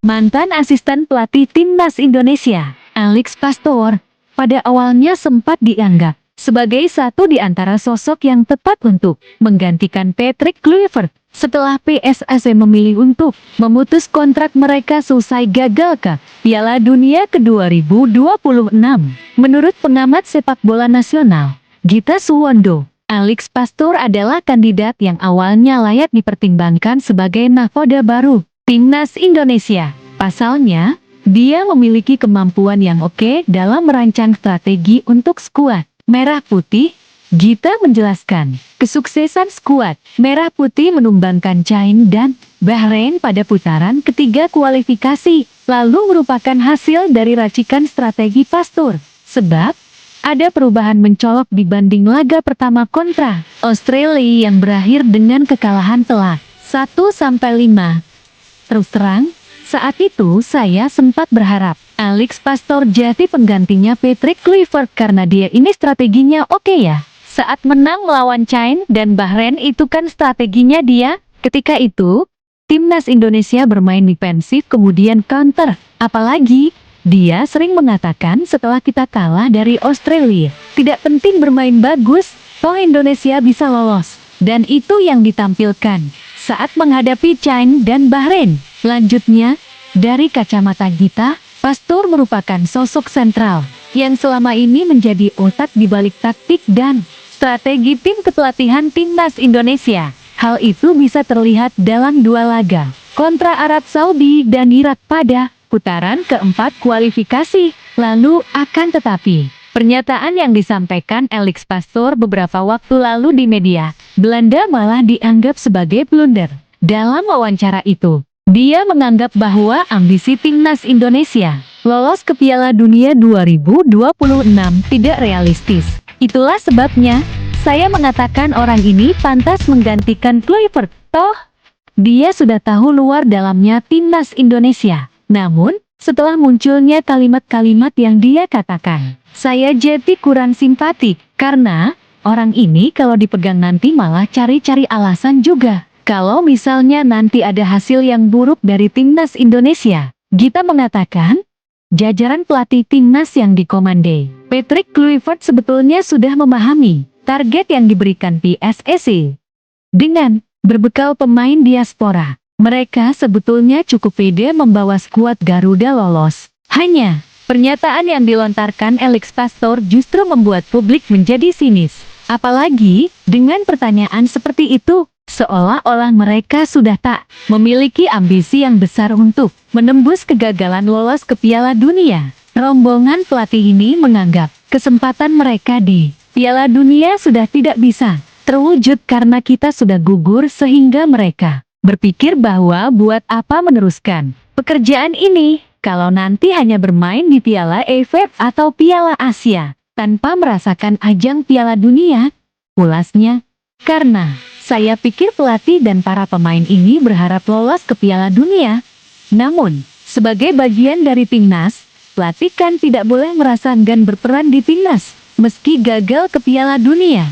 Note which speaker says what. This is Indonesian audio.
Speaker 1: Mantan asisten pelatih timnas Indonesia, Alex Pastoor, pada awalnya sempat dianggap sebagai satu di antara sosok yang tepat untuk menggantikan Patrick Kluivert setelah PSSI memilih untuk memutus kontrak mereka selesai gagal ke Piala Dunia ke-2026. Menurut pengamat sepak bola nasional, Gita Suwondo, Alex Pastoor adalah kandidat yang awalnya layak dipertimbangkan sebagai nahkoda baru timnas Indonesia. Pasalnya, dia memiliki kemampuan yang oke dalam merancang strategi untuk skuad Merah Putih. Gita menjelaskan, kesuksesan skuad Merah Putih menumbangkan China dan Bahrain pada putaran ketiga kualifikasi, lalu merupakan hasil dari racikan strategi Pastoor. Sebab, ada perubahan mencolok dibanding laga pertama kontra Australia yang berakhir dengan kekalahan telak 1-5. Terus terang, saat itu saya sempat berharap Alex Pastoor jadi penggantinya Patrick Kluivert karena dia ini strateginya oke ya. Saat menang melawan China dan Bahrain itu kan strateginya dia. Ketika itu, timnas Indonesia bermain defensif kemudian counter. Apalagi, dia sering mengatakan setelah kita kalah dari Australia, tidak penting bermain bagus, toh Indonesia bisa lolos. Dan itu yang ditampilkan saat menghadapi China dan Bahrain. Selanjutnya, dari kacamata Gita, Pastoor merupakan sosok sentral yang selama ini menjadi otak di balik taktik dan strategi tim kepelatihan timnas Indonesia. Hal itu bisa terlihat dalam dua laga kontra Arab Saudi dan Irak pada putaran keempat kualifikasi. Lalu akan tetapi, pernyataan yang disampaikan Alex Pastoor beberapa waktu lalu di media Belanda malah dianggap sebagai blunder. Dalam wawancara itu, dia menganggap bahwa ambisi timnas Indonesia lolos ke Piala Dunia 2026 tidak realistis. Itulah sebabnya, saya mengatakan orang ini pantas menggantikan Kluivert. Toh, dia sudah tahu luar dalamnya timnas Indonesia. Namun, setelah munculnya kalimat-kalimat yang dia katakan, saya jadi kurang simpatik. Karena, orang ini kalau dipegang nanti malah cari-cari alasan juga. Kalau misalnya nanti ada hasil yang buruk dari timnas Indonesia, Gita mengatakan, jajaran pelatih timnas yang dikomandai Patrick Kluivert sebetulnya sudah memahami target yang diberikan PSSI. Dengan berbekal pemain diaspora, mereka sebetulnya cukup pede membawa skuad Garuda lolos. Hanya, pernyataan yang dilontarkan Alex Pastoor justru membuat publik menjadi sinis. Apalagi, dengan pertanyaan seperti itu, seolah-olah mereka sudah tak memiliki ambisi yang besar untuk menembus kegagalan lolos ke Piala Dunia. Rombongan pelatih ini menganggap kesempatan mereka di Piala Dunia sudah tidak bisa terwujud karena kita sudah gugur sehingga mereka berpikir bahwa buat apa meneruskan pekerjaan ini kalau nanti hanya bermain di Piala AFF atau Piala Asia tanpa merasakan ajang Piala Dunia, ulasnya. Karena saya pikir pelatih dan para pemain ini berharap lolos ke Piala Dunia. Namun, sebagai bagian dari timnas, pelatih kan tidak boleh merasa enggan berperan di timnas, meski gagal ke Piala Dunia.